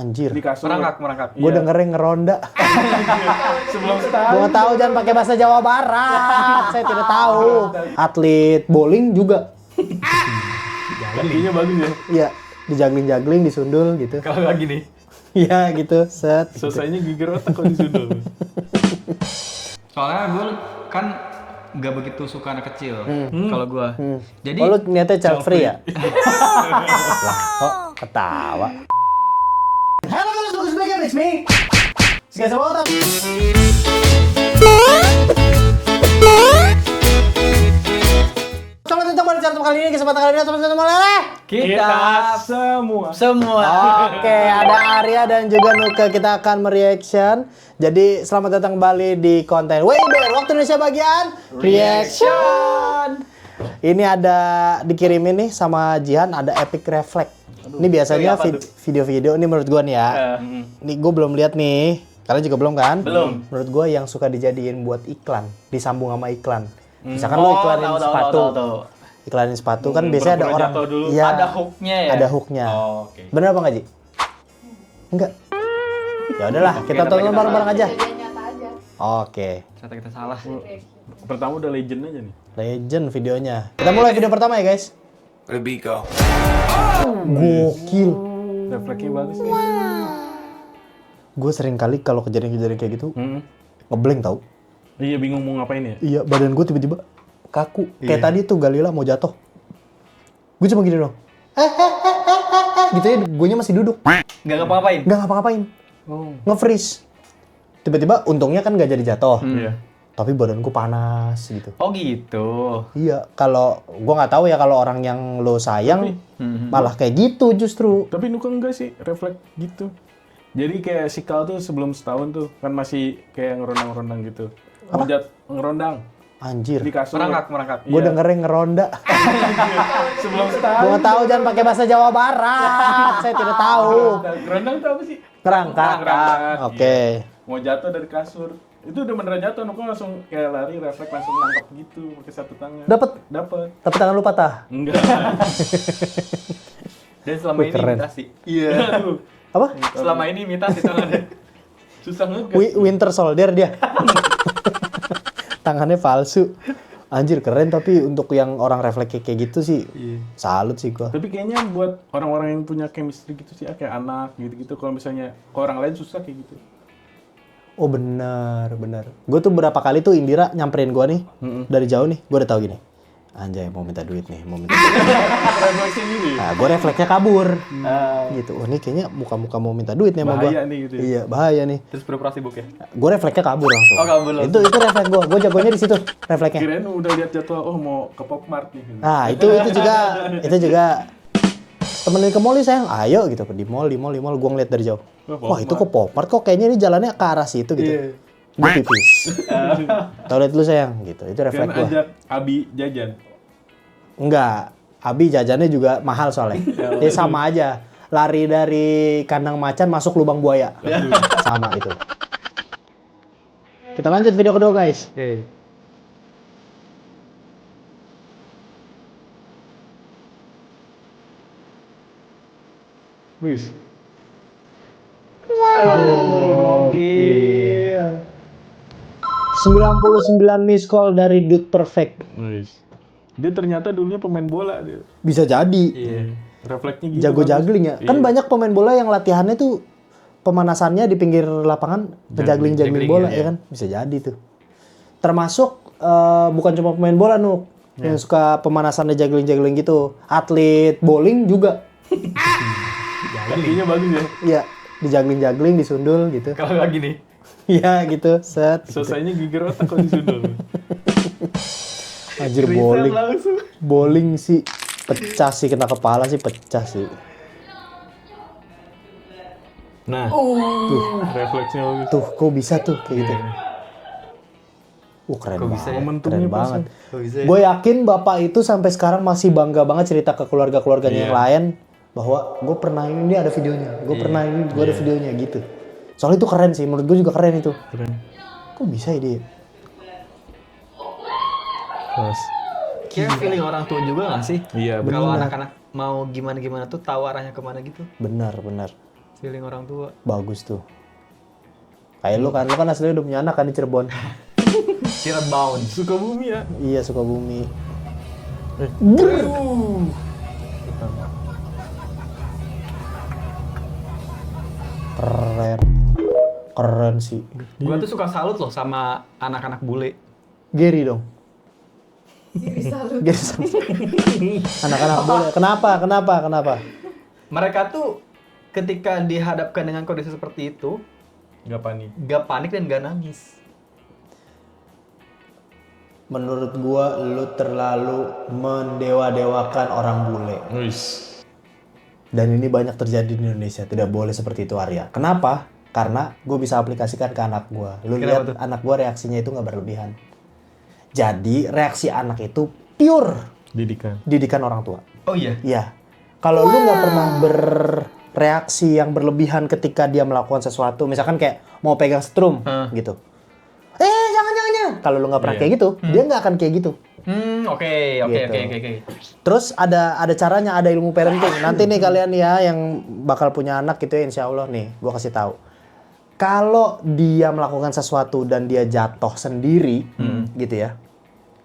Anjir. Di kasur. Merangkak. Gue dengerin ngeronda. Sebelum setahun. Gue tahu jangan pakai bahasa Jawa Barat. Saya tidak tahu. Atlet bowling juga. Kakinya bagus ya. Iya, dijagling-jagling, disundul gitu. Kalau lagi nih. Iya gitu, set. Selesainya gigir otak kok disundul. Soalnya gue kan nggak begitu suka anak kecil. Kalau gue. Jadi. Oh, lu niatnya child free ya? Lah, kok ketawa? Halo guys, bagus back it's me. Guys, welcome. Selamat datang pada channel kali ini. Kesempatan kali ini teman-teman oleh Kita semua. Oke, ada Arya dan juga Nuka. Kita akan mereaction. Jadi selamat datang kembali di konten WIBR Waktu Indonesia bagian Reaction. Ini ada dikirimin nih sama Jihan, ada Epic Reflect. Ini biasanya video-video ini menurut gua nih ya. Ini gua belum lihat nih. Kalian juga belum kan? Belum. Menurut gua yang suka dijadiin buat iklan, disambung sama iklan. Misalkan lu iklanin sepatu. Iklanin sepatu kan biasanya ada orang ya, ada hooknya ya. Ada hooknya. Oh, oke. Bener apa nggak, Ji? Enggak. Ya udahlah, kita tonton bareng-bareng aja. Kejadian nyata aja. Oke. Ternyata kita salah. Pertama udah legend aja nih. Legend videonya. Kita mulai video pertama ya, guys. Rebiko. Gokil. Refleksnya bagus nih. Gue sering kali kalau kejadian-kejadian kayak gitu ngeblank tau. Iya, bingung mau ngapain ya. Iya, badan gue tiba-tiba kaku. Kayak tadi tuh Galila mau jatuh. Gue cuma gini dong. Gitu ya, guenya masih duduk. Nggak ngapa-ngapain. Nggak ngapa-ngapain. Nge-freeze. Tiba-tiba untungnya kan nggak jadi jatuh. Iya. Tapi badanku panas gitu. Oh gitu. Iya, kalau gua nggak tahu ya kalau orang yang lo sayang malah kayak gitu justru. Tapi Nuka enggak sih, refleks gitu. Jadi kayak sikal tuh sebelum setahun tuh kan masih kayak ngerondang-ngerondang gitu. Ngerondang Anjir. di kasur. Merangkak. Gue dengerin ngeronda. Sebelum setahun. Gua nggak tahu jangan pakai bahasa Jawa Barat. Saya tidak tahu. Ngerondang tuh apa sih? Ngerangkak. Oke. Mau jatuh dari kasur. Itu udah beneran jatuh, Nuka langsung kayak lari, refleks langsung nangkap gitu pakai satu tangan. Dapat. Dapat. Tapi tangan lu patah. Enggak. Dan selama ini Keren. imitasi. Iya. Apa? Selama ini imitasi tangannya. Susah ngegas. Winter Soldier dia. Tangannya palsu. Anjir keren, tapi untuk yang orang refleks kayak gitu sih salut sih gua. Tapi kayaknya buat orang-orang yang punya chemistry gitu sih, kayak anak gitu-gitu. Kalau misalnya ke orang lain susah kayak gitu. Oh benar. Gue tuh berapa kali tuh Indira nyamperin gue nih dari jauh nih, gue udah tahu gini. Anjay mau minta duit nih, Refleksi sendiri. Nah, gue refleksnya kabur. Gitu. Oh ini kayaknya muka-muka mau minta duit nih sama gue. Bahaya nih gitu ya. Iya bahaya nih. Terus pura-pura sibuk ya. Gue refleksnya kabur langsung. Oh, kabur langsung. Itu refleks gue. Gue jagonya di situ refleksnya. Kirain udah lihat jadwal, oh mau ke Popmart nih. Nah itu juga temenin ke mall nih sayang. Ayo gitu di mall. Gue ngeliat dari jauh. Wah itu kok Popmart kok kayaknya ini jalannya ke arah situ gitu. Iya. Gue pipis. Toilet dulu sayang gitu. Itu refleks Kan gue. ajak Abi jajan. Enggak. Abi jajannya juga mahal soalnya. Dia sama aja. Lari dari kandang macan masuk lubang buaya. Sama itu. Kita lanjut video kedua guys. Oke. Wis. Gokil. 99 miss call dari Dude Perfect. Wis. Dia ternyata dulunya pemain bola dia. Bisa jadi. Iya. Refleksnya gitu. Jago bagus. juggling ya. Kan Iya. banyak pemain bola yang latihannya tuh pemanasannya di pinggir lapangan juggling bola ya kan. Bisa jadi tuh. Termasuk bukan cuma pemain bola Nuk. Yang suka pemanasannya juggling gitu. Atlet bowling juga. Kakinya bagus ya. Iya, dijagling-jagling, disundul gitu. Kalau lagi nih. Iya gitu, set. Selesainya gigir otak kok disundul. Anjir bowling sih pecah sih, kena kepala sih pecah sih. Nah, tuh refleksnya bagus. Tuh, kok bisa tuh kayak gitu. Keren Kok banget, bisa ya? Momentumnya keren pas banget. Kok bisa ya? Gue yakin bapak itu sampai sekarang masih bangga banget cerita ke keluarga-keluarganya yang lain bahwa gue pernah ini ada videonya, gue pernah ini gue ada videonya gitu. Soalnya itu keren sih, menurut gue juga keren itu. Keren. Kok bisa ya dia? Pas. Kira feeling orang tua juga nggak sih? Iya, Kalau benar. anak-anak mau gimana-gimana tuh tahu arahnya kemana gitu. Benar. Feeling orang tua. Bagus tuh. Kayak lu kan aslinya udah punya anak kan di Cirebon. Cirebon. Sukabumi ya. Iya, Sukabumi. Keren sih. Gua tuh suka salut loh sama anak-anak bule. Gary dong. Gary salut. Anak-anak bule. Kenapa? Mereka tuh ketika dihadapkan dengan kondisi seperti itu, Gak panik. gak panik dan gak nangis. Menurut gua lu terlalu mendewa-dewakan orang bule. Wis. Dan ini banyak terjadi di Indonesia. Tidak boleh seperti itu, Arya. Kenapa? Karena gue bisa aplikasikan ke anak gue. Lu lihat anak gue reaksinya itu nggak berlebihan. Jadi reaksi anak itu pure didikan orang tua. Oh iya? Iya. Kalau lu nggak pernah bereaksi yang berlebihan ketika dia melakukan sesuatu, misalkan kayak mau pegang setrum gitu. Jangan. Kalau lu nggak pernah kayak gitu, dia nggak akan kayak gitu. Oke. Terus ada caranya, ada ilmu parenting. Nanti nih kalian ya yang bakal punya anak gitu ya, insya Allah nih, gue kasih tahu. Kalau dia melakukan sesuatu dan dia jatuh sendiri, gitu ya,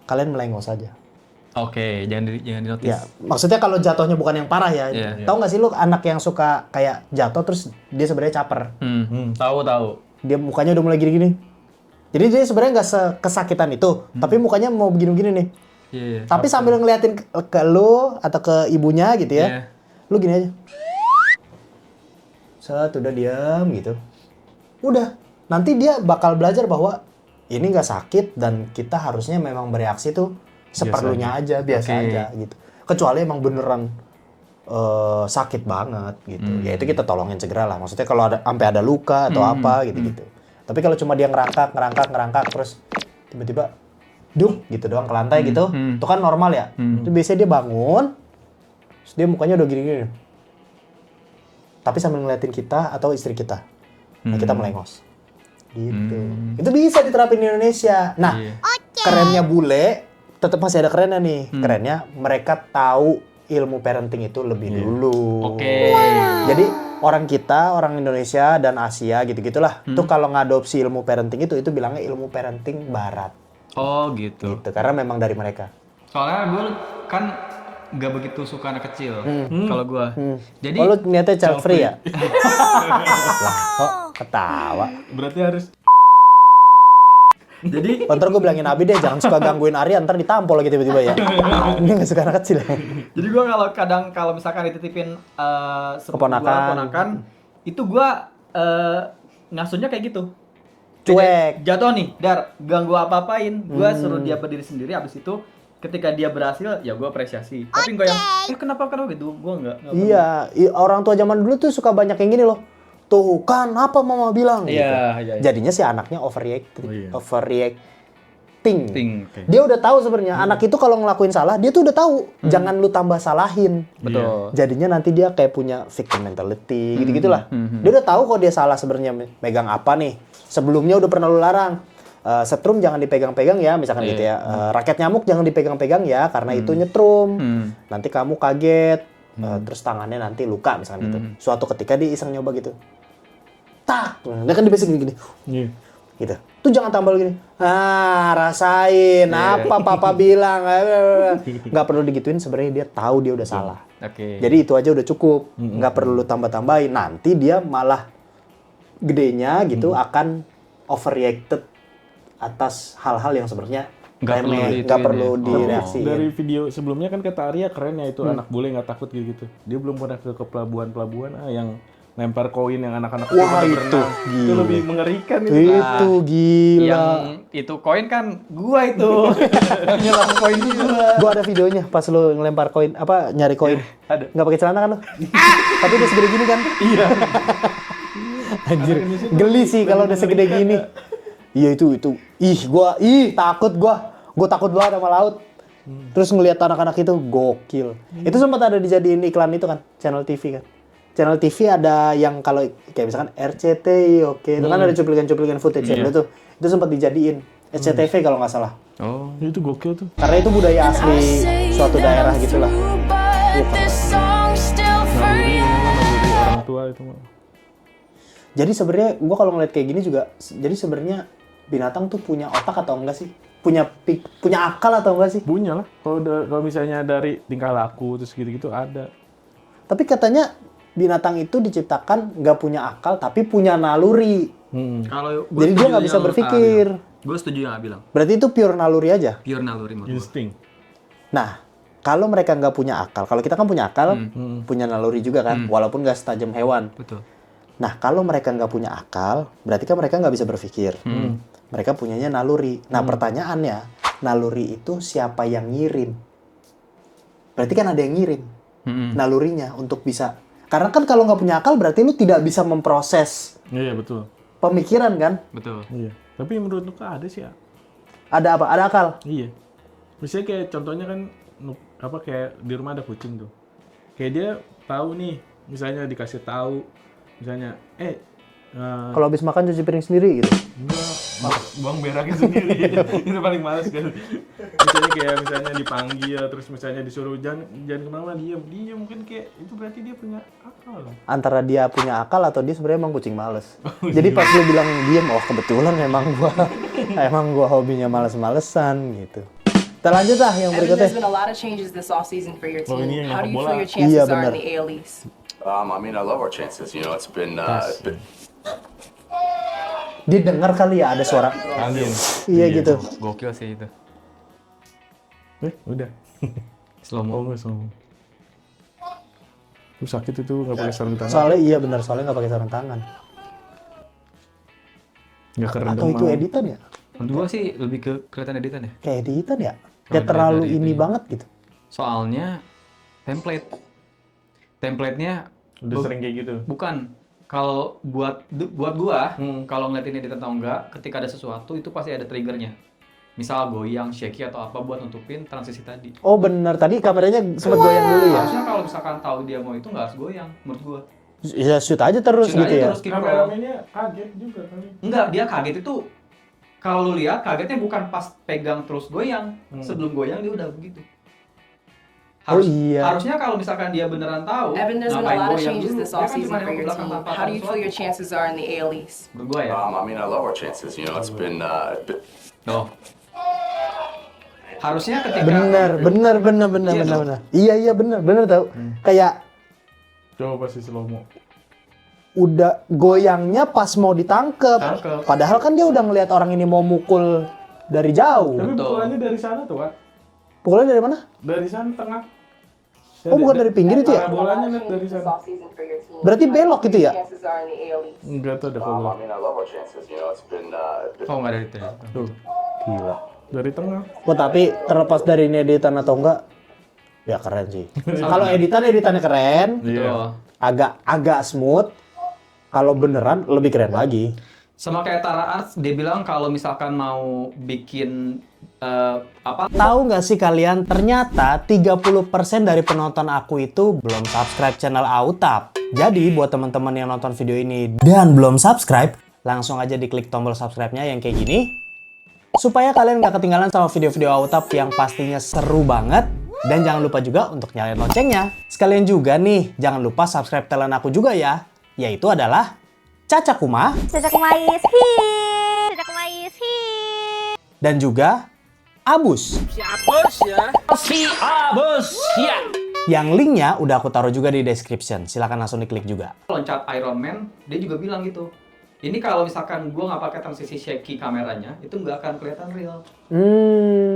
kalian melengos saja. Oke, jangan di notice. Ya, maksudnya kalau jatuhnya bukan yang parah ya. Iya. Tahu nggak sih lu anak yang suka kayak jatuh terus dia sebenarnya caper. Tahu. Dia mukanya udah mulai gini-gini. Jadi dia sebenarnya nggak kesakitan itu, tapi mukanya mau begini-begini nih. Iya. Tapi sambil ngeliatin ke lu atau ke ibunya gitu ya, Iya. lu gini aja. Udah diam gitu. Udah, nanti dia bakal belajar bahwa ini nggak sakit dan kita harusnya memang bereaksi tuh seperlunya aja, biasa aja gitu. Kecuali emang beneran sakit banget gitu. Ya itu kita tolongin segera lah. Maksudnya kalau sampai ada luka atau apa gitu-gitu. Tapi kalau cuma dia ngerangkak terus tiba-tiba duk gitu doang ke lantai gitu, itu kan normal ya. Itu biasanya dia bangun, terus dia mukanya udah gini-gini. Tapi sambil ngeliatin kita atau istri kita. Nah, kita melengos. Gitu. Itu bisa diterapin di Indonesia. Nah, kerennya bule, tetap masih ada kerennya nih. Kerennya mereka tahu ilmu parenting itu lebih dulu. Oke. Jadi orang Indonesia dan Asia gitu-gitulah. Tuh kalau ngadopsi ilmu parenting itu bilangnya ilmu parenting barat. Oh gitu. Gitu, karena memang dari mereka. Soalnya gue kan nggak begitu suka anak kecil. Kalau gue. Jadi. Oh, lu niatnya child free ya? Lah, kok ketawa. Berarti harus. Jadi. Ntar gue bilangin Abi deh, jangan suka gangguin Arya, ntar ditampol lagi tiba-tiba ya. Ini nggak suka anak kecil. Jadi gue kalau misalkan dititipin sepupu gua, keponakan, itu gue ngasuhnya kayak gitu. Cuek. Jatuh nih, ganggu apa-apain, gue suruh dia berdiri sendiri. Abis itu ketika dia berhasil, ya gue apresiasi. Tapi gue yang, kenapa gitu, gue nggak. Iya, orang tua zaman dulu tuh suka banyak yang gini loh. Tuh kan, apa mama bilang? Iya. Jadinya si anaknya overreacting. Okay. Dia udah tahu sebenarnya anak itu kalau ngelakuin salah, dia tuh udah tahu. Jangan lu tambah salahin. Betul. Jadinya nanti dia kayak punya victim mentality, gitu-gitulah. Dia udah tahu kok dia salah sebenarnya megang apa nih. Sebelumnya udah pernah lu larang. Setrum jangan dipegang-pegang ya, misalkan gitu ya. Raket nyamuk jangan dipegang-pegang ya, karena itu nyetrum. Nanti kamu kaget, terus tangannya nanti luka, misalkan gitu. Suatu ketika dia iseng nyoba gitu. Tak, dia kan dibesek gini-gini. Gitu. Tuh jangan tambal gini. Rasain apa papa bilang. Nggak perlu digituin, sebenarnya dia tahu dia udah salah. Oke. Jadi itu aja udah cukup. Nggak perlu lu tambah-tambahin. Nanti dia malah gedenya gitu akan overreacted atas hal-hal yang sebenarnya nggak perlu direaksi. Dari video sebelumnya kan kata Arya keren ya itu anak bule nggak takut gitu. Dia belum pernah ke pelabuhan yang lempar koin yang anak-anak Wah, pada itu berenang. Itu lebih mengerikan itu. Itu gila. Yang itu koin kan gua itu. Nyelam koin juga. Gua ada videonya pas lu ngelempar koin, nyari koin. Ada. Nggak pakai celana kan lu? Tapi udah segede gini kan? Iya. Anjir, geli sih kalau udah segede gini. Iya itu. Takut gua. Gua takut banget sama laut. Terus ngelihat anak-anak itu gokil. Itu sempat ada dijadiin iklan itu kan, channel TV kan. Channel TV ada yang kalau kayak misalkan RCTI, itu kan ada cuplikan-cuplikan footage itu. Itu sempat dijadiin SCTV kalau nggak salah. Oh, itu gokil tuh. Karena itu budaya asli suatu daerah gitulah. Naluri orang tua itu mah. Jadi sebenarnya gua kalau ngeliat kayak gini juga, jadi sebenarnya binatang tuh punya otak atau enggak sih? Punya akal atau enggak sih? Punya lah. Kalau misalnya dari tingkah laku terus gitu-gitu ada. Tapi katanya binatang itu diciptakan nggak punya akal tapi punya naluri. Kalau Jadi dia nggak bisa berpikir. Gue setuju yang A bilang. Berarti itu pure naluri aja. Pure naluri menurut gue. Insting. Nah, kalau mereka nggak punya akal, kalau kita kan punya akal, punya naluri juga kan, walaupun nggak setajam hewan. Betul. Nah, kalau mereka nggak punya akal, berarti kan mereka nggak bisa berpikir. Mereka punyanya naluri. Nah, pertanyaannya, naluri itu siapa yang ngirim? Berarti kan ada yang ngirim nalurinya untuk bisa. Karena kan kalau nggak punya akal, berarti lu tidak bisa memproses Iya, betul. pemikiran kan? Betul. Iya. Tapi menurut Nuka ada sih ya. Ada apa? Ada akal. Iya. Misalnya kayak contohnya kan kayak di rumah ada kucing tuh. Kayak dia tahu nih, misalnya dikasih tahu misalnya Kalau habis makan cuci piring sendiri gitu. enggak buang beraknya sendiri. Itu paling males kan. Misalnya dipanggil terus misalnya disuruh jangan kemana-mana, diam mungkin kayak itu berarti dia punya akal. Antara dia punya akal atau dia sebenarnya emang kucing males. Jadi pas lu bilang diam, oh kebetulan emang gua hobinya males-malesan gitu. Kita lanjut lah yang Evan, berikutnya. there's been a lot of changes this offseason for your Oh, ini team. yang How do you bola. feel your chances Iya, are bener. in the AL East? I mean, I love our chances. You know, it's been Dia dengar kali ya ada suara. Angin. Iya gitu. Gokil sih itu. Udah. Slow Oh, mo. enggak sama. Itu sakit itu nggak pakai sarung tangan. Soalnya iya benar, soalnya nggak pakai sarung tangan. Nggak keren Atau itu editan ya? Menurut gua sih lebih ke kelihatan editan ya. Kayak editan ya? Kalau Kayak terlalu dari itu ini ya. banget gitu. Soalnya template-nya Udah sering kayak gitu. bukan. Kalau buat gua, kalau ngeliatin editan atau enggak, ketika ada sesuatu itu pasti ada triggernya. Misal goyang, shaky atau apa buat nutupin transisi tadi. Oh benar, tadi kameranya sempat goyang dulu ya? Harusnya kalau misalkan tahu dia mau itu nggak harus goyang, menurut gua. Ya shoot aja terus Shoot gitu aja ya? terus, keep roll. Kameramennya kaget juga kali. Enggak, dia kaget itu kalau lu lihat kagetnya bukan pas pegang terus goyang. Sebelum goyang dia udah begitu. Oh iya. Harusnya kalau misalkan dia beneran tahu, Evan, there's been a ngapain lot of goyang changes dulu? this Dia kan offseason cuma for nengok ke your belakang team. tanpa How do you ada feel your sesuatu. chances are in the AL East? Menurut gua ya. I mean, I love our chances. You know, it's been Tuh. Harusnya ketika Bener. Iya bener tau. Kayak Coba pasti slow mo. udah goyangnya pas mau ditangkep. Tangkep. Padahal kan dia udah ngelihat orang ini mau mukul dari jauh. Tapi Betul. pukulannya dari sana tuh, Pak. Pukulnya dari mana? Dari sana tengah. Oh bukan dari pinggir itu ya? Arah bolanya net dari This sana. offseason for your team. Berarti belok gitu ya? Chances are in the AL East. Enggak tuh ada I kalau. mean, I love our chances. You know, it's been Oh nggak dari itu ya. Tuh, Gila. dari tengah. Oh tapi terlepas dari ini editan atau enggak, ya keren sih. Kalau editannya keren, Tuh. agak smooth. Kalau beneran lebih keren lagi. Sama kayak Tara Arts, dia bilang kalau misalkan mau bikin Tahu nggak sih kalian, ternyata 30% dari penonton aku itu belum subscribe channel Autap. Jadi buat teman-teman yang nonton video ini dan belum subscribe, langsung aja diklik tombol subscribe-nya yang kayak gini. Supaya kalian nggak ketinggalan sama video-video Autap yang pastinya seru banget. Dan jangan lupa juga untuk nyalain loncengnya. Sekalian juga nih, jangan lupa subscribe talent aku juga ya. Yaitu adalah Caca Kuma Caca Kumais hit. Caca Kumais hit. dan juga Abus. Yang linknya udah aku taruh juga di description. Silahkan langsung diklik juga. loncat Iron Man, dia juga bilang gitu. Ini kalau misalkan gua nggak pakai transisi shaky kameranya, itu nggak akan kelihatan real.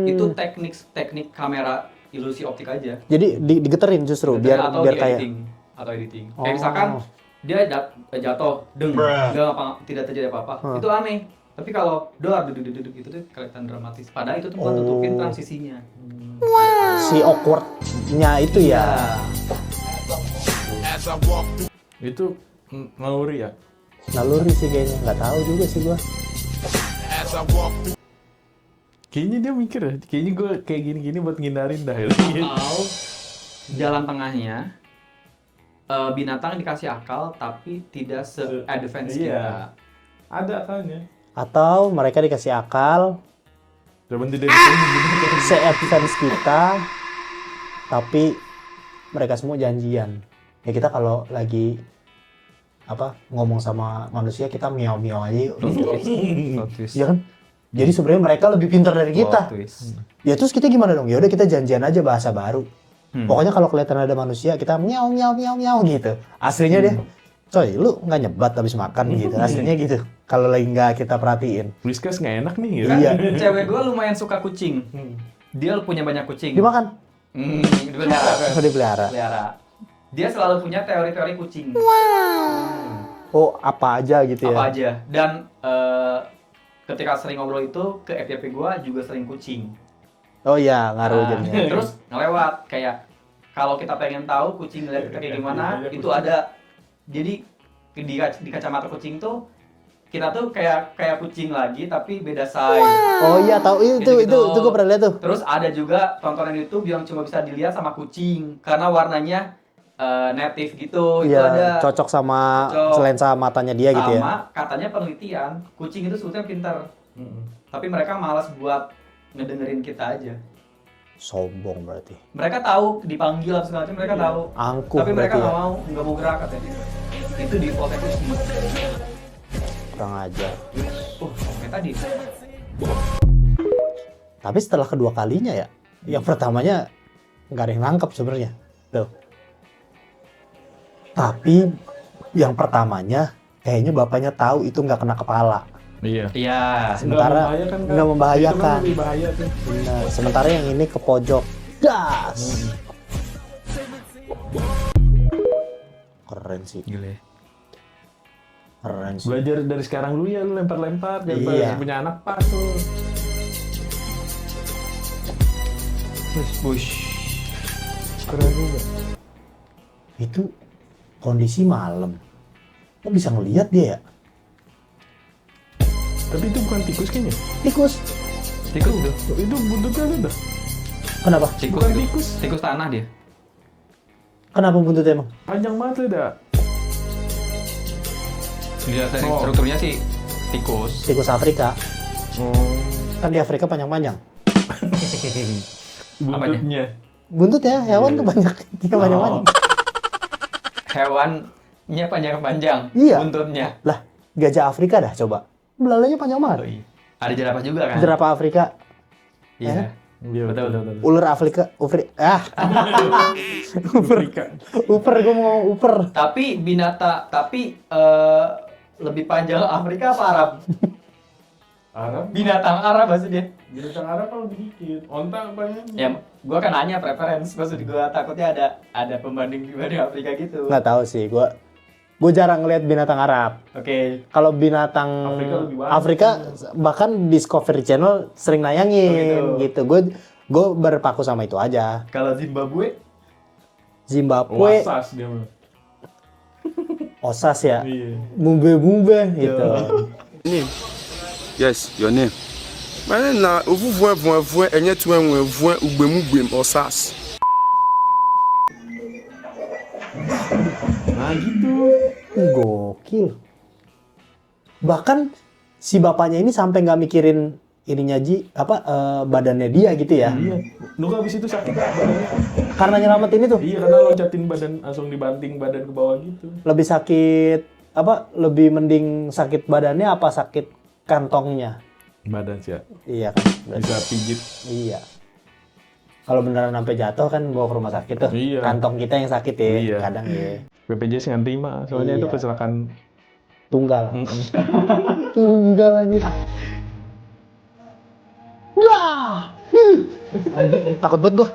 Itu teknik kamera ilusi optik aja. Jadi digeterin justru biar atau biar di kayak editing. Oh. Kayak misalkan dia jatuh, tidak terjadi apa-apa. Itu aneh. Tapi kalau duduk itu tuh kelihatan dramatis. Padahal itu tuh bukan tutupin transisinya. si awkward-nya itu ya. Itu naluri ya. Naluri sih kayaknya, nggak tahu juga sih gua. Kayaknya dia mikir ya, kayaknya gue kayak gini-gini buat ngindarin dah. Atau jalan tengahnya binatang dikasih akal tapi tidak se-advance Iya. kita. Ada akalnya. Atau mereka dikasih akal Coba tidak bisa. se-advance kita, tapi mereka semua janjian. Ya kita kalau lagi ngomong sama manusia kita miau-miau aja yuk. Plot twist. Iya kan? Jadi sebenarnya mereka lebih pintar dari kita. Plot twist. Ya terus kita gimana dong? Ya udah kita janjian aja bahasa baru. Pokoknya kalau kelihatan ada manusia kita miau miau miau miau gitu. Aslinya dia, coy lu nggak nyebat habis makan gitu. Aslinya gitu. Kalau lagi nggak kita perhatiin. Whiskas nggak enak nih gitu. Iya. Cewek gue lumayan suka kucing. Dia punya banyak kucing. Dimakan. Dipelihara. Dipelihara. Pelihara. Dia selalu punya teori-teori kucing. Oh apa aja gitu ya? Apa aja. Dan ketika sering ngobrol itu ke FYP gue juga sering kucing. Oh iya ngaruh Nah, jadinya. terus ngelewat kayak kalau kita pengen tahu kucing ngeliat kita kayak gimana, Iya, itu kucing. ada. Jadi di kacamata kucing tuh kita tuh kayak kucing lagi tapi beda size. Oh iya tahu itu Gitu-gitu. gue pernah lihat tuh. Terus ada juga tontonan YouTube yang cuma bisa dilihat sama kucing karena warnanya native gitu. Itu Iya ada cocok sama Cocok. lensa matanya dia gitu ya. sama katanya penelitian kucing itu sebetulnya pintar. Tapi mereka malas buat ngedengerin kita aja. Sombong berarti. Mereka tahu dipanggil apa segala macam mereka tahu. Angkuh Tapi mereka berarti ya. nggak mau gerak katanya. Itu defaultnya kucing. Kurang ajar. Kayak tadi. Tapi setelah kedua kalinya ya, yang pertamanya nggak ada yang nangkep sebenarnya. Tuh. Tapi yang pertamanya kayaknya bapaknya tahu itu nggak kena kepala. Iya. Iya. Sementara nggak membahayakan. Itu kan lebih bahaya tuh. Benar. Sementara yang ini ke pojok. Das. Keren sih. Gile. Keren sih. Belajar dari sekarang dulu ya lu lempar-lempar biar Iya. punya anak pas tuh. Push. Keren juga. Itu kondisi malam. Kok bisa ngelihat dia ya? Tapi itu bukan tikus kayaknya. Tikus. Tikus itu. Itu buntutnya ada. Kenapa? Tikus Bukan itu. tikus. Tikus tanah dia. Kenapa buntutnya emang? Panjang banget tuh dah. Dilihat dari Oh. strukturnya sih tikus. Tikus Afrika. Oh. Kan di Afrika panjang-panjang. Buntutnya. Buntut ya, hewan tuh banyak. Dia panjang-panjang. Hewannya panjang-panjang. Iya. Buntutnya. Lah, gajah Afrika dah coba. Belalainya panjang banget. iya. Ada jerapah juga kan? Jerapah Afrika. Iya. Iya, Betul. Ular Afrika. Afrika. Uper, gue mau ngomong uper. Tapi lebih panjang Afrika apa Arab? Arab. Binatang Arab maksudnya. Binatang Arab kan lebih dikit. Onta banyak. Ya, gua kan nanya preference, maksud gua takutnya ada pembanding Afrika gitu. Nggak tahu sih, gue jarang ngeliat binatang Arab. Oke. Kalau binatang Afrika lebih banyak. Afrika bahkan Discovery Channel sering nayangin Oh, gitu. Gue berpaku sama itu aja. Kalau Zimbabwe, Zimbabwe, Wasas dia mah. Osas ya, Iya. Mumbe gitu. Name. Yes, your name. My name na Ovuvuen enye tuenwen ugbemugbe Osas. Nah gitu. Gokil. Bahkan si bapaknya ini sampai nggak mikirin ininya badannya dia gitu ya. Iya. Nunggu abis itu sakit gak badannya? Karena nyelamatin itu. Iya, karena loncatin badan langsung dibanting badan ke bawah gitu. Lebih sakit lebih mending sakit badannya apa sakit kantongnya? Badan sih ya. Iya kan. Bisa pijit. Iya. Kalau beneran sampai jatuh kan bawa ke rumah sakit tuh. Iya. Kantong kita yang sakit ya. Iya. Kadang ya. BPJS nggak terima, soalnya Iya. itu kecelakaan. Tunggal. Tunggal aja. Wah. Takut banget gua.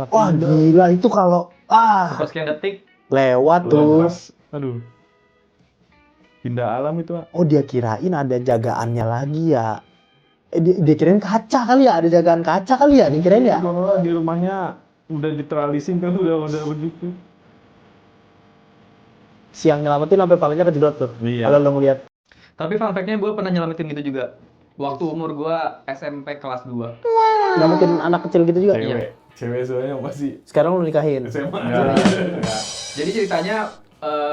Wah gila itu kalau pas sekian detik, lewat tuh. Lepas. Aduh. Pindah alam itu, Pak. Oh dia kirain ada jagaannya lagi ya. Dia kirain kaca kali ya, ada jagaan kaca kali ya, dikirain ya. Kalau di rumahnya udah diteralisin kan udah begitu. Siang nyelamatin sampai palanya kejedot tuh. Iya. Kalau lo ngeliat. tapi fun fact-nya gue pernah nyelamatin gitu juga. Waktu umur gue SMP kelas 2. Nyelamatin anak kecil gitu juga. Cewek soalnya masih Sekarang lo nikahin. SMA. Jadi ceritanya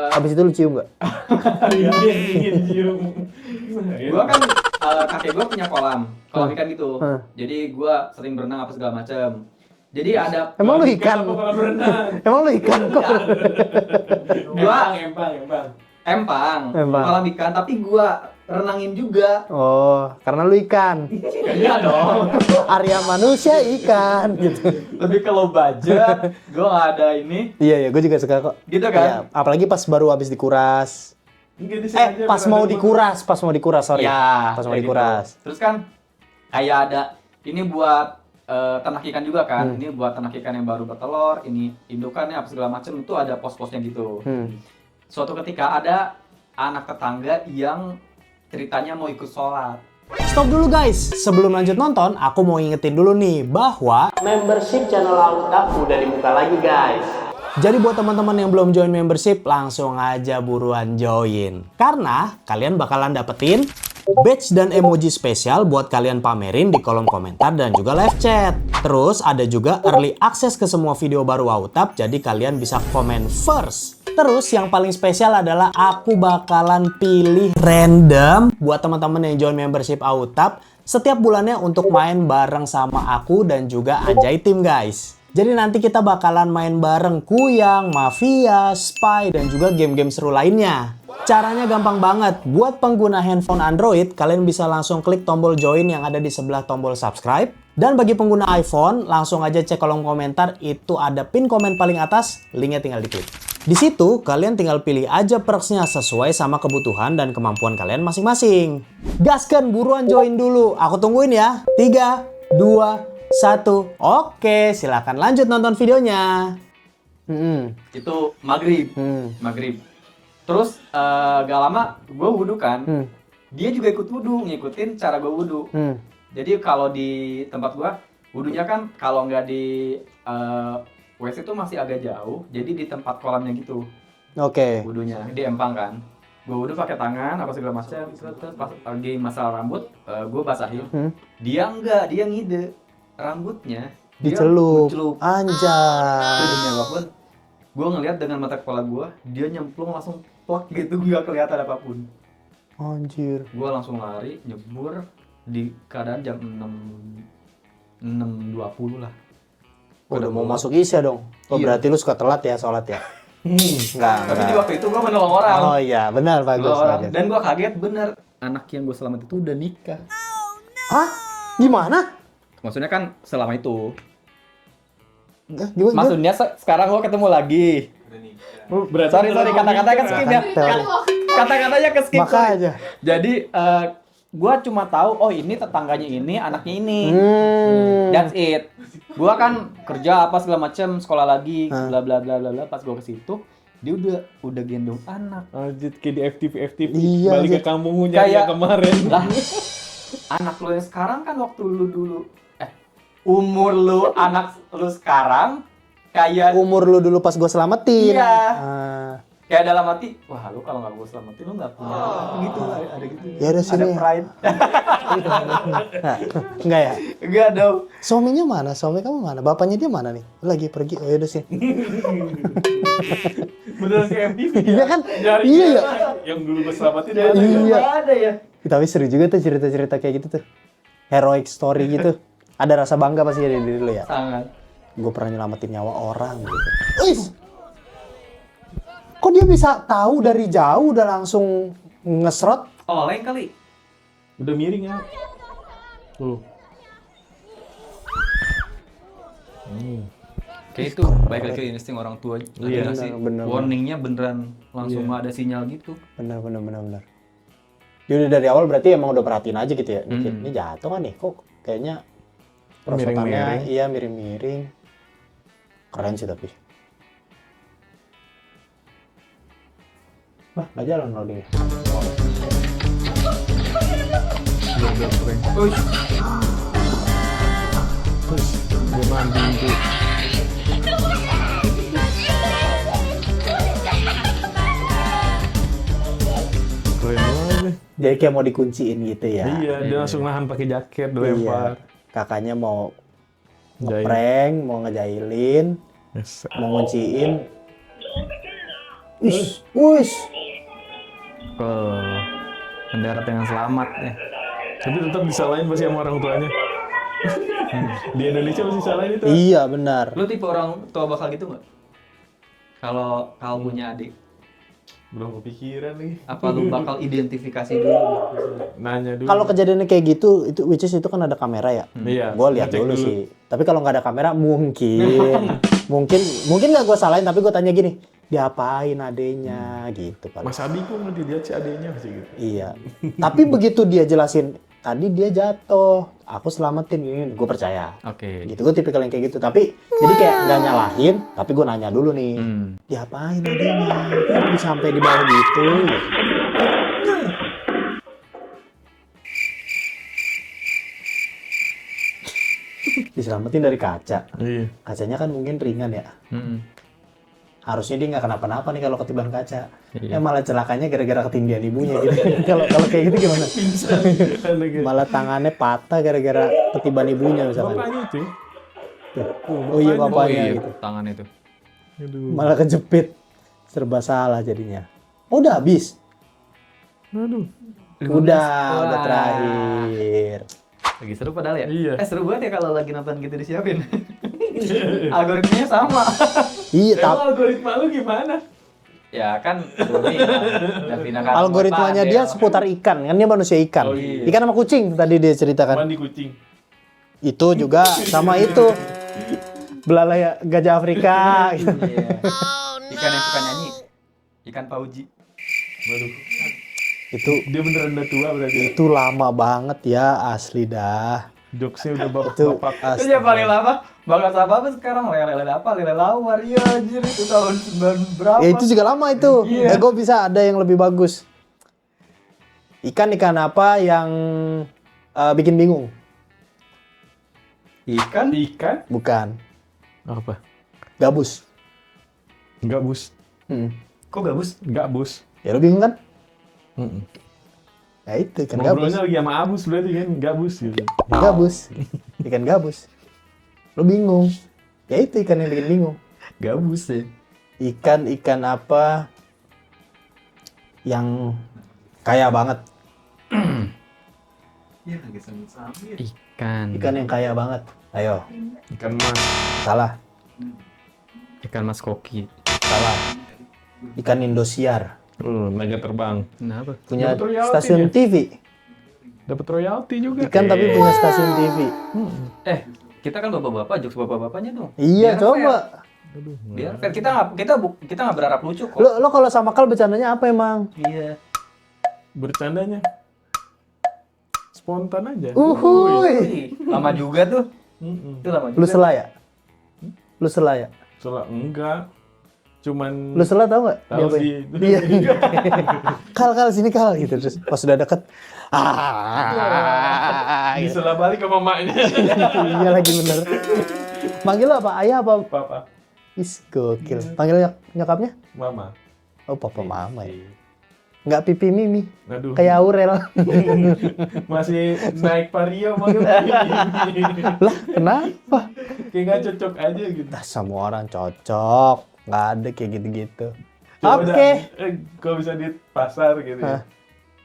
Habis itu lu cium nggak? Iya, ingin cium. gue kan kakek gue punya kolam ikan gitu. Hah. Jadi gue sering berenang apa segala macam. Jadi ada Emang lu ikan? Apa kolam renang? Emang lu ikan kok? Empang. empang, Empang. kolam ikan, tapi gua renangin juga. Oh, karena lu ikan. Iya dong. Area manusia ikan gitu. Lebih ke low budget, gua nggak ada ini. Iya, gue juga suka kok. Gitu kan? Iya, apalagi pas baru habis dikuras. Pas mau dikuras, sorry. Ya, Pas mau kayak dikuras. gitu. Terus kan kayak ada ini buat ternak ikan juga kan. Ini buat ternak ikan yang baru bertelur, ini indukannya apa segala macam itu ada pos-posnya gitu. Suatu ketika ada anak tetangga yang ceritanya mau ikut sholat. Stop dulu guys, sebelum lanjut nonton, aku mau ingetin dulu nih bahwa membership channel Auta udah dibuka lagi guys. Jadi buat teman-teman yang belum join membership, langsung aja buruan join. Karena kalian bakalan dapetin badge dan emoji spesial buat kalian pamerin di kolom komentar dan juga live chat. Terus ada juga early access ke semua video baru Autap, jadi kalian bisa komen first. Terus yang paling spesial adalah aku bakalan pilih random buat teman-teman yang join membership Autap setiap bulannya untuk main bareng sama aku dan juga Anjay Team guys. Jadi nanti kita bakalan main bareng Kuyang, Mafia, Spy, dan juga game-game seru lainnya. Caranya gampang banget. Buat pengguna handphone Android, kalian bisa langsung klik tombol join yang ada di sebelah tombol subscribe. Dan bagi pengguna iPhone, langsung aja cek kolom komentar, itu ada pin komen paling atas, linknya tinggal diklik. Di situ, kalian tinggal pilih aja perksnya sesuai sama kebutuhan dan kemampuan kalian masing-masing. Gaskan, buruan join dulu. Aku tungguin ya. 3, 2, 1. Oke, silakan lanjut nonton videonya. Itu maghrib. Maghrib. Terus gak lama gue wudhu kan. Dia juga ikut wudhu, ngikutin cara gue wudhu. Jadi kalau di tempat gue, wudhunya kan kalau nggak di WC itu masih agak jauh. Jadi di tempat kolamnya gitu. Oke. Wudhunya di empang kan. Gue wudhu pakai tangan apa segala macam. Terus pas lagi masalah rambut, gue basahin. Dia enggak, dia ngide rambutnya. Dia Dicelup. mencelup. Anjay. Demi apapun, gue ngeliat dengan mata kepala gue, dia nyemplung langsung plak gitu, nggak kelihatan apapun. Anjir. Gue langsung lari, nyebur di keadaan jam 6.20 lah. Udah mau masuk isya dong. Oh, Iya. berarti lu suka telat ya sholat ya? Enggak. Tapi di waktu itu gue menolong orang. Oh iya, benar bagus. Menolong orang. bagus. Dan gue kaget bener, anak yang gue selamat itu udah nikah. Hah? Gimana? Maksudnya kan selama itu. Gimana? Maksudnya sekarang gue ketemu lagi. Berarti Sorry, kata-katanya ke skip ya. Teori. Kata-katanya ke skip. Maka aja. Jadi gua cuma tahu oh ini tetangganya ini, anaknya ini. That's it. Gua kan kerja apa segala macam, sekolah lagi, bla bla bla bla bla. Pas gua ke situ, dia udah gendong anak. Anjir kayak di FTV Iya, balik ke anjir. kampungnya Kayak- kemarin. Lah, anak lu yang sekarang kan waktu lu dulu umur lu anak lu sekarang kayak Umur lu dulu pas gua selamatin. Iya. Ah. kayak dalam hati, wah lu kalau nggak gua selamatin lu nggak punya gitu, ada gitu. Ya udah Ada sini. pride. Nah, enggak ya? Enggak dong. Suaminya mana? Suami kamu mana? Bapaknya dia mana nih? Lagi pergi. Oh ya udah sini. Beneran kayak FTV. Iya kan? Nyari Iya ya. yang dulu gue selamatin Iya. Iya. Ada ya. Tapi seru juga tuh cerita-cerita kayak gitu tuh. Heroic story gitu. Ada rasa bangga pasti dari diri lu ya. Sangat. Gue pernah nyelamatin nyawa orang gitu. Wih. Kok dia bisa tahu dari jauh udah langsung ngesrot? Oleng kali. Udah miring ya. Tuh. Kayak itu baik lagi ke insting orang tua. Iya, sih. bener. Warningnya beneran langsung Iya. ada sinyal gitu. Benar. Dia udah dari awal berarti emang udah perhatiin aja gitu ya. Ini jatuh kan nih? Kok kayaknya perosotannya Miring-miring. iya miring-miring. Keren sih tapi. Wah, nggak jalan loadingnya. Dia mandi itu. Keren banget. Jadi kayak mau dikunciin gitu ya. Iya, dia langsung nahan pakai jaket, dilempar. Kakaknya mau Jail. ngeprank, mau ngejailin, Yes. mau ngunciin. Wis. Mendarat dengan selamat ya. Tapi tetap disalahin pasti sama orang tuanya. Di Indonesia masih salahin itu. Iya benar. Lu tipe orang tua bakal gitu nggak? Kalau kau punya adik, Belum kepikiran nih. apa lu bakal identifikasi dulu? Nanya dulu. Kalau kejadiannya kayak gitu, itu which is itu kan ada kamera ya. Iya. Gue lihat ngecek dulu sih. Tapi kalau nggak ada kamera mungkin nggak gue salahin, tapi gue tanya gini, diapain adenya gitu kan. Mas Abi kok nggak dilihat si adeknya masih gitu. Iya. Tapi begitu dia jelasin, tadi dia jatuh, aku selamatin ini, gue percaya. Oke. Gitu, gue tipikal yang kayak gitu. Tapi jadi kayak nggak nyalahin, tapi gue nanya dulu nih, diapain adenya? Kok sampai di bawah gitu? Diselamatin dari kaca. Iya. Kacanya kan mungkin ringan ya. Harusnya dia nggak kenapa-napa nih kalau ketiban kaca. Malah celakanya gara-gara ketindihan ibunya gitu. Kalau kayak gitu gimana? Malah tangannya patah gara-gara ketiban ibunya misalkan. Bapaknya itu. Oh iya bapaknya gitu. Tangan itu. Aduh. Malah kejepit. Serba salah jadinya. Oh, udah habis. Aduh. Udah terakhir. Lagi seru padahal ya? Iya. Seru banget ya kalau lagi nonton gitu disiapin. Algoritmanya sama. Iya, Emang algoritma lu gimana? Ya kan, Davina kan algoritmanya dia seputar ikan, kan dia manusia ikan. Oh, iya. Ikan sama kucing tadi dia ceritakan. Mandi kucing. Itu juga sama itu. Belalai gajah Afrika. Iya. Ikan yang suka nyanyi. Ikan pauji. Waduh. Itu Dia beneran udah tua berarti. itu lama banget ya, asli dah. Jokesnya udah Itu bapak. Terus yang paling lama, bakat apa sekarang? Lele apa? Lele lawar. Iya anjir, itu tahun 9 berapa? Ya itu juga lama itu. Iya. Gue bisa ada yang lebih bagus. Ikan apa yang bikin bingung? Ikan? Ikan? Bukan. Apa? Gabus. Enggak bus. Kok gabus? Enggak bus. Ya lo bingung kan? Ya itu ikan gabus. Ngobrolnya lagi sama Abus berarti kan gabus gitu. Gabus. Ikan gabus. Lo bingung. Ya itu ikan yang bikin bingung. Gabus ya. Ikan apa yang kaya banget? Iya lagi sambil. Ikan. Ikan yang kaya banget. Ayo. Ikan mas. Salah. Ikan mas koki. Salah. Ikan Indosiar. Naga terbang. Kenapa? Punya Dapat royalty stasiun dia. TV. Dapat royalti juga. Ikan tapi punya stasiun TV. Kita kan bapak-bapak, jokes bapak-bapaknya dong. Iya, Biar coba. fair. Biar fair. Kita nggak berharap lucu kok. Lo kalau sama Kal bercandanya apa emang? Iya. Bercandanya spontan aja. Uhuy. Wih, lama juga tuh. Mm-mm. Itu lama juga. Lu selaya? Lu selaya? Soalnya enggak. Cuman Lu sela tau nggak? tahu Diapain? sih. Iya. Kal sini Kal gitu terus pas udah deket gitu. Diselah balik ke mamanya. Iya lagi bener. Manggil lo apa? Ayah apa? Papa, Is gokil. Panggil nyokapnya? mama. Oh papa mama ya. Nggak pipi mimi. Aduh. Kayak Aurel. Masih naik vario manggil. Lah kenapa? Kayak nggak cocok aja gitu. Nah, semua orang cocok. Nggak ada kayak gitu-gitu. Coba Oke. dah, kalau bisa di pasar gitu ya.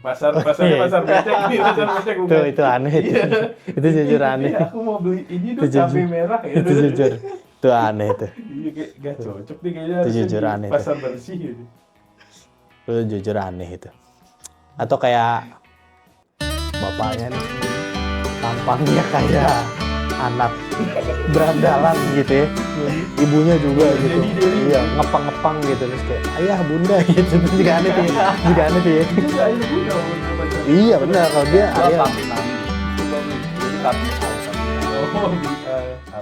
Pasarnya pasar becek nih, pasar becek bukan. Itu aneh itu. Itu jujur aneh. Iya, aku mau beli ini Itu tuh cabai jujur. merah Itu gitu. jujur. Itu aneh itu. Iya kayak gak cocok nih kayaknya. Itu harusnya jujur di aneh pasar bersih gitu. Itu jujur aneh itu. Atau kayak bapaknya nih tampangnya kayak anak berandalan gitu ya. Ibunya juga gitu. Iya, ngepang-ngepang gitu terus kayak ayah bunda gitu. Terus juga aneh tuh. Ya. Juga aneh tuh ya. Itu aja punya umur pacar. Iya benar kalau dia Gua ayah. papi mami. Jadi papi. Oh,